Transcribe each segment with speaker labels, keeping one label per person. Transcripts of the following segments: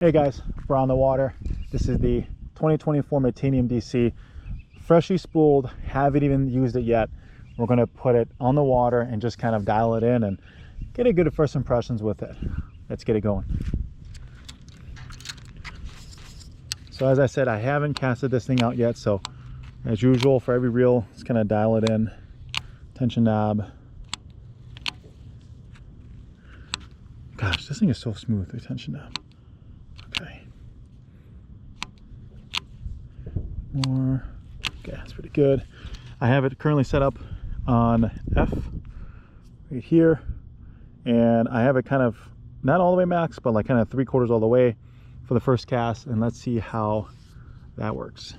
Speaker 1: Hey guys, we're on the water. This is the 2024 Metanium DC, freshly spooled, haven't even used it yet. We're going to put it on the water and just kind of dial it in and get a good first impressions with it. Let's get it going. So as I said, I haven't casted this thing out yet, so as usual for every reel, just kind of dial it in. Tension knob. Gosh, this thing is so smooth, the tension knob. Okay. More. Okay, that's pretty good. I have it currently set up on F right here, and I have it kind of not all the way max, but like kind of 3/4 all the way for the first cast, and let's see how that works.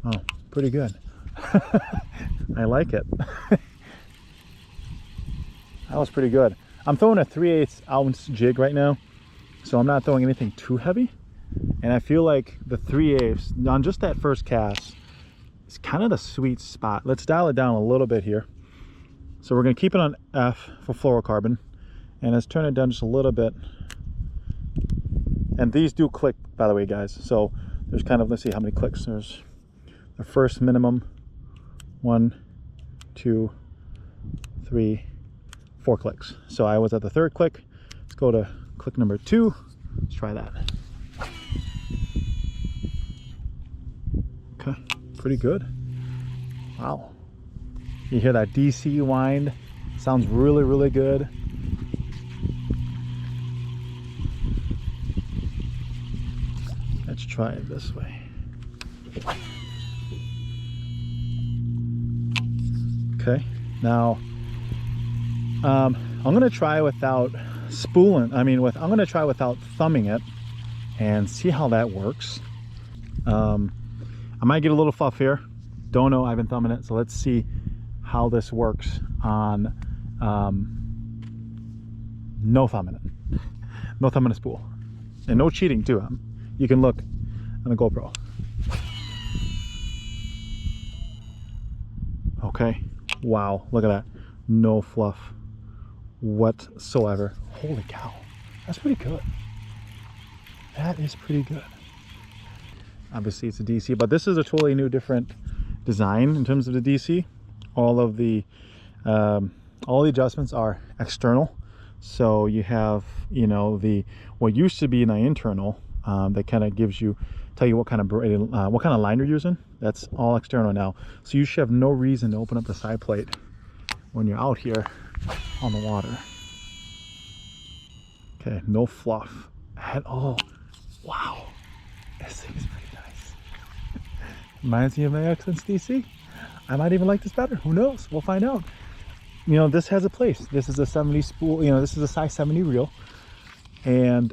Speaker 1: Oh, pretty good. I like it. That was pretty good. I'm throwing a 3/8 ounce jig right now, so I'm not throwing anything too heavy. And I feel like the 3/8 on just that first cast is kind of the sweet spot. Let's dial it down a little bit here. So we're going to keep it on F for fluorocarbon, and let's turn it down just a little bit. And these do click, by the way, guys. So there's kind of, let's see how many clicks. There's the first minimum 1, 2, 3, 4 clicks. So I was at the 3rd click. Let's go to click number 2. Let's try that. Okay, pretty good. Wow. You hear that DC wind? Sounds really, really good. Let's try it this way. Okay, now I'm gonna try without spooling. I'm gonna try without thumbing it and see how that works. I might get a little fluff here. Don't know, I've been thumbing it, so let's see how this works on no thumbing it. No thumbing a spool. And no cheating too. You can look on the GoPro. Okay, wow, look at that. No fluff whatsoever. Holy cow, that's pretty good. That is pretty good. Obviously it's a DC, but this is a totally new, different design in terms of the DC. All the adjustments are external, so you have, you know, what used to be an internal that kind of tell you what kind of line you're using. That's all external now, so you should have no reason to open up the side plate when you're out here on the water. Okay, no fluff at all. Wow, this thing is pretty nice. Reminds me of my Accents DC. I might even like this better. Who knows? We'll find out. You know, this has a place. This is a 70 spool. You know, this is a size 70 reel, and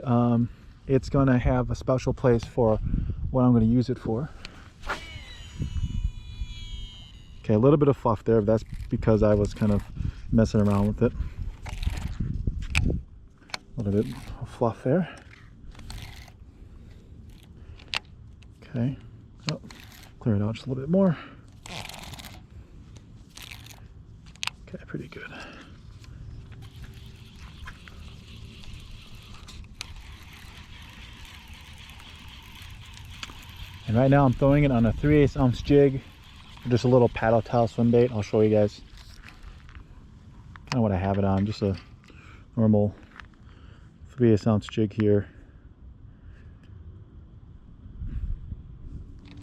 Speaker 1: it's gonna have a special place for what I'm gonna use it for. Okay, a little bit of fluff there, but that's because I was kind of messing around with it. A little bit of fluff there. Okay, oh, clear it out just a little bit more. Okay, pretty good. And right now I'm throwing it on a 3/8 ounce jig. Just a little paddle tail swim bait. I'll show you guys kind of what I have it on. Just a normal 3/8 ounce jig here.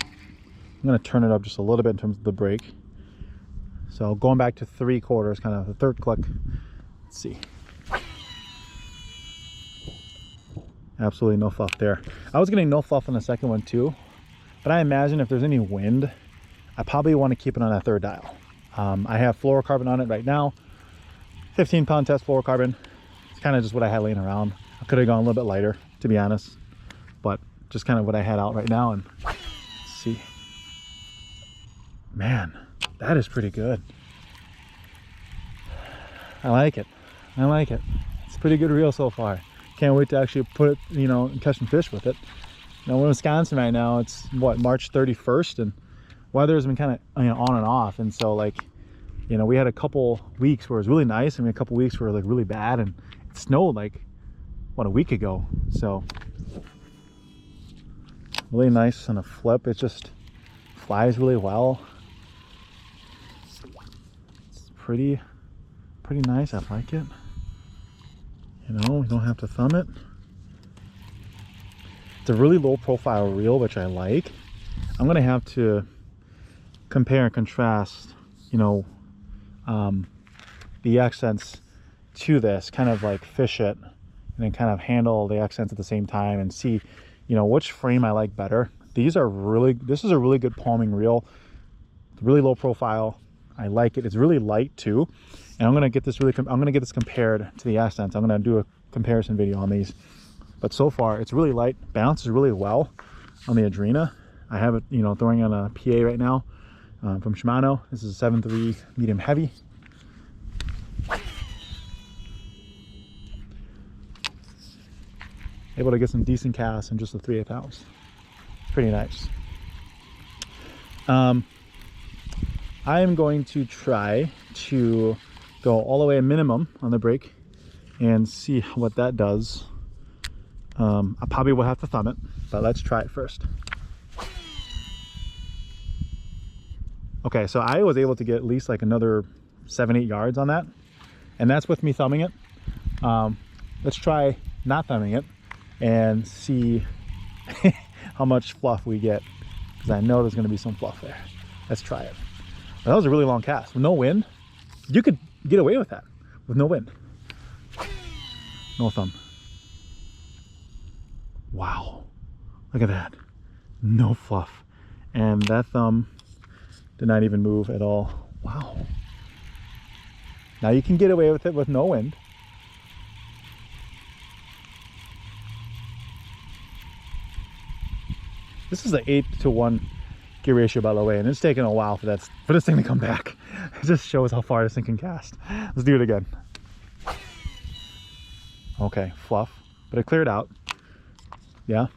Speaker 1: I'm going to turn it up just a little bit in terms of the break. So going back to 3/4, kind of the 3rd click. Let's see. Absolutely no fluff there. I was getting no fluff on the second one too, but I imagine if there's any wind, I probably want to keep it on that 3rd dial. I have fluorocarbon on it right now. 15-pound test fluorocarbon. It's kind of just what I had laying around. I could have gone a little bit lighter, to be honest, but just kind of what I had out right now. And let's see. Man, that is pretty good. I like it. I like it. It's a pretty good reel so far. Can't wait to actually put it, you know, and catch some fish with it. You know, we're in Wisconsin right now. It's what, March 31st, and weather has been kind of, you know, on and off. And so, like, you know, we had a couple weeks where it was really nice, and we had a couple weeks where it was like really bad, and it snowed like, what, a week ago. So really nice on a flip. It just flies really well. It's pretty nice. I like it. You know, you don't have to thumb it. It's a really low profile reel, which I like. I'm gonna have to compare and contrast, you know, the accents to this, kind of like fish it and then kind of handle the accents at the same time and see, you know, which frame I like better. This is a really good palming reel. It's really low profile. I like it. It's really light too. And I'm gonna get this compared to the accents. I'm gonna do a comparison video on these. But so far, it's really light. Bounces really well on the Adrena. I have it, you know, throwing on a PA right now from Shimano. This is a 7.3 medium heavy. Able to get some decent casts in just a 3/8 ounce. Pretty nice. I am going to try to go all the way a minimum on the brake and see what that does. I probably will have to thumb it, but let's try it first. Okay, so I was able to get at least like another 7-8 yards on that, and that's with me thumbing it. Let's try not thumbing it and see how much fluff we get, because I know there's going to be some fluff there. Let's try it. That was a really long cast with no wind. You could get away with that with no wind. No thumb. Wow, look at that. No fluff. And that thumb did not even move at all. Wow. Now you can get away with it with no wind. This is an 8-to-1 gear ratio, by the way, and it's taken a while for this thing to come back. It just shows how far this thing can cast. Let's do it again. Okay, fluff, but it cleared out. Yeah, a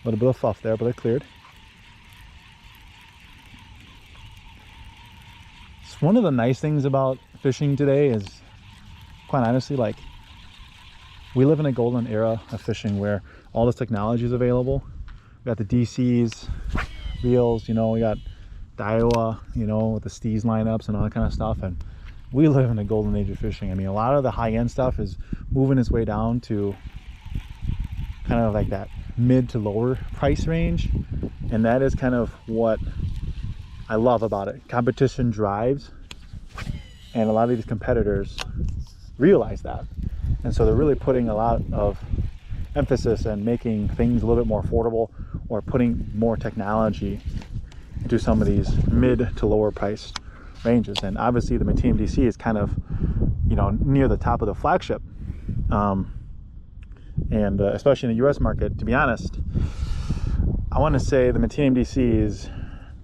Speaker 1: little bit of fluff there, but it cleared. It's one of the nice things about fishing today is, quite honestly, like, we live in a golden era of fishing where all this technology is available. We got the DCs, reels, you know, we got Daiwa, you know, with the Steez lineups and all that kind of stuff. And we live in a golden age of fishing. I mean, a lot of the high-end stuff is moving its way down to kind of like that mid to lower price range. And that is kind of what I love about it. Competition drives, and a lot of these competitors realize that. And so they're really putting a lot of emphasis and making things a little bit more affordable, or putting more technology into some of these mid to lower priced ranges. And obviously the Metanium DC is kind of, you know, near the top of the flagship, and especially in the US market. To be honest, I want to say the Metanium DC is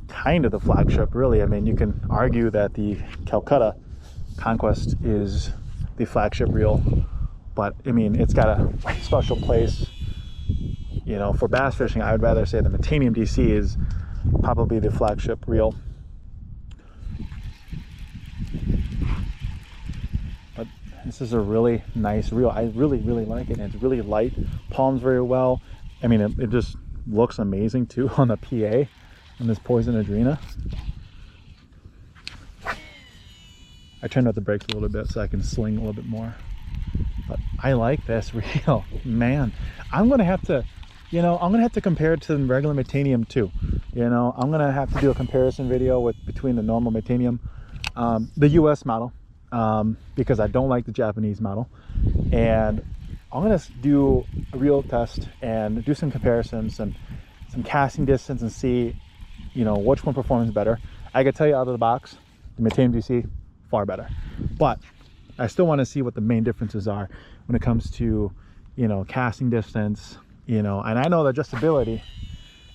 Speaker 1: kind of the flagship, really. I mean, you can argue that the Calcutta Conquest is the flagship reel, but I mean, it's got a special place, you know, for bass fishing. I would rather say the Metanium DC is probably the flagship reel. But this is a really nice reel. I really like it, and it's really light, palms very well. I mean, it just looks amazing too on the PA on this Poison Adrena. I turned out the brakes a little bit so I can sling a little bit more. But I like this reel, man. I'm gonna have to, you know, I'm gonna have to compare it to the regular Metanium too. You know, I'm gonna have to do a comparison video between the normal Metanium, the US model, because I don't like the Japanese model, and I'm gonna do a reel test and do some comparisons and some casting distance and see, you know, which one performs better. I can tell you out of the box, the Metanium DC far better, but I still want to see what the main differences are when it comes to, you know, casting distance, you know. And I know the adjustability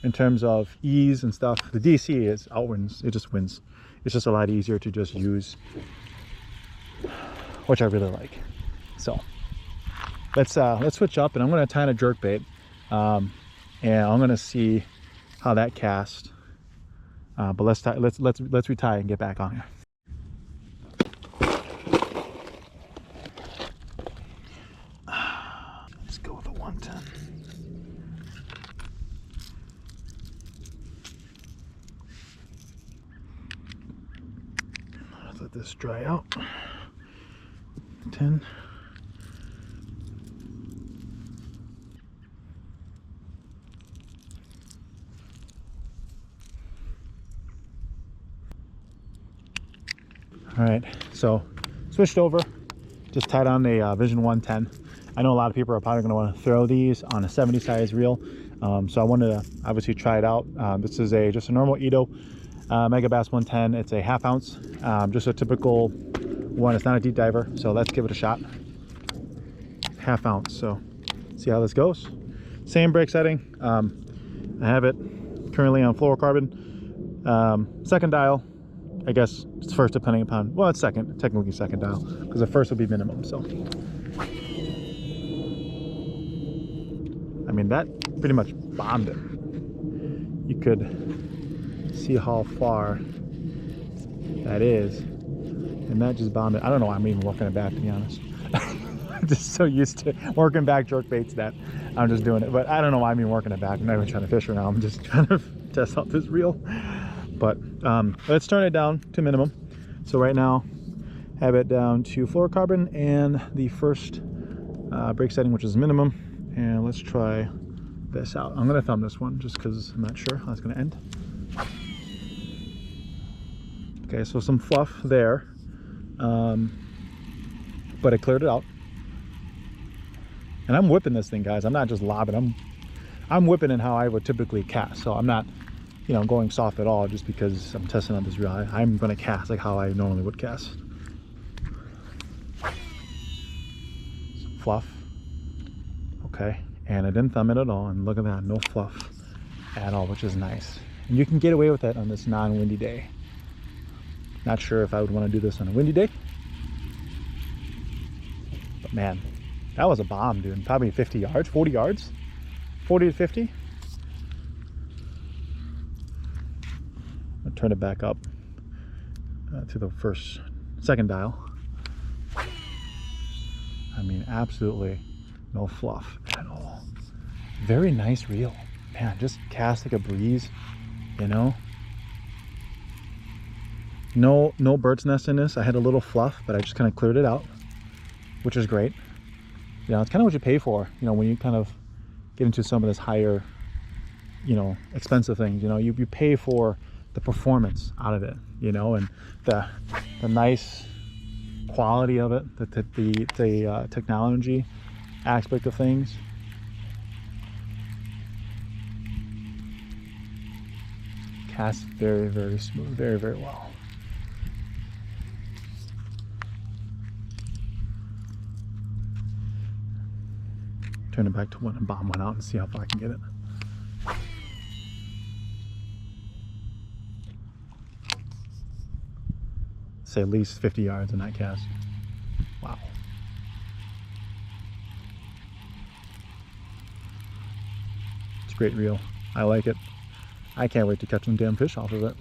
Speaker 1: in terms of ease and stuff, the DC is outwins. It just wins. It's just a lot easier to just use, which I really like. So let's switch up, and I'm going to tie in a jerk bait, and I'm going to see how that casts. But let's retie and get back on here. 110. Let this dry out. 10. All right, so switched over, just tied on a Vision 110. I know a lot of people are probably going to want to throw these on a 70 size reel, so I wanted to obviously try it out. This is just a normal Edo Megabass 110. It's a 1/2 ounce, just a typical one. It's not a deep diver, so let's give it a shot. 1/2 ounce, so see how this goes. Same brake setting. I have it currently on fluorocarbon. Second dial, I guess it's first depending upon, well, it's second, technically second dial, because the first would be minimum. So I mean, that pretty much bombed it. You could see how far that is, and that just bombed it. I don't know why I'm even working it back, to be honest. I'm just so used to working back jerk baits that I'm just doing it, but I don't know why I'm even working it back. I'm not even trying to fish right now. I'm just trying to test out this reel. But let's turn it down to minimum. So right now, have it down to fluorocarbon and the first brake setting, which is minimum. And let's try this out. I'm gonna thumb this one just because I'm not sure how it's gonna end. Okay, so some fluff there, but it cleared it out. And I'm whipping this thing, guys. I'm not just lobbing. I'm whipping in how I would typically cast. So I'm not, you know, going soft at all just because I'm testing on this reel. I'm going to cast like how I normally would cast. Some fluff. Okay, and I didn't thumb it at all, and look at that, no fluff at all, which is nice. And you can get away with that on this non-windy day. Not sure if I would want to do this on a windy day, but man, that was a bomb, dude. Probably 50 yards, 40 yards, 40 to 50. I'll turn it back up to the second dial. I mean, absolutely no fluff at all. Very nice reel, man. Just cast like a breeze, you know. No bird's nest in this. I had a little fluff, but I just kind of cleared it out, which is great. You know, it's kind of what you pay for, you know, when you kind of get into some of this higher, you know, expensive things. You know, you pay for the performance out of it, you know, and the nice quality of it, the technology aspect of things. Casts very, very smooth, very, very well. Turn it back to when the bomb went out and see how far I can get it. Say at least 50 yards in that cast. Wow. It's a great reel. I like it. I can't wait to catch some damn fish off of it.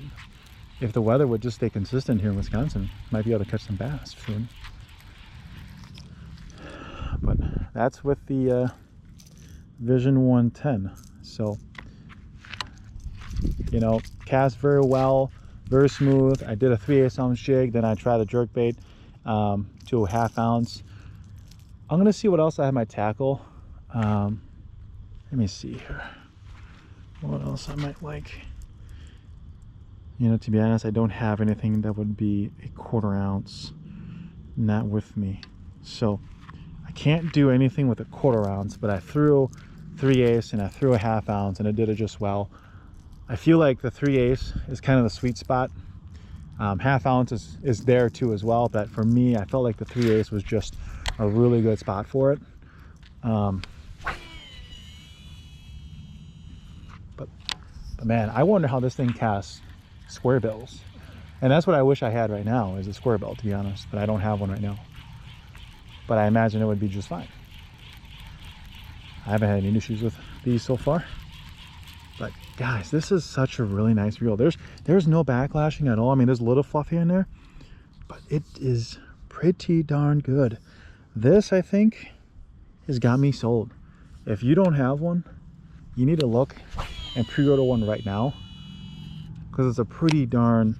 Speaker 1: If the weather would just stay consistent here in Wisconsin, might be able to catch some bass soon. But that's with the Vision 110. So, you know, cast very well, very smooth. I did a 3/8 ounce jig, then I tried a jerk bait to a 1/2 ounce. I'm gonna see what else I have in my tackle. Let me see here. What else I might like. You know, to be honest, I don't have anything that would be a 1/4 ounce, not with me. So I can't do anything with a 1/4 ounce, but I threw 3/8 and I threw a 1/2 ounce and it did it just well. I feel like the 3/8 is kind of the sweet spot. 1/2 ounce is there too as well, but for me, I felt like the 3/8 was just a really good spot for it. But man, I wonder how this thing casts square bills. And that's what I wish I had right now, is a square bill, to be honest, but I don't have one right now. But I imagine it would be just fine. I haven't had any issues with these so far. But guys, this is such a really nice reel. There's no backlashing at all. I mean, there's a little fluff here and there, but it is pretty darn good. This, I think, has got me sold. If you don't have one, you need to look and pre-order one right now, because it's a pretty darn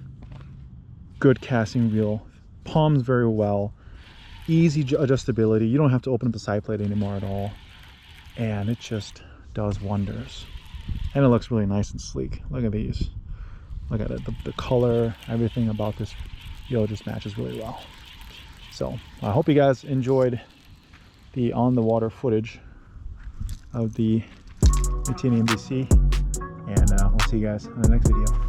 Speaker 1: good casting reel. Palms very well, easy adjustability. You don't have to open up the side plate anymore at all, and it just does wonders. And it looks really nice and sleek. Look at these. Look at it. The color, everything about this reel just matches really well. So I hope you guys enjoyed the on the water footage of the Metanium DC, and we'll see you guys in the next video.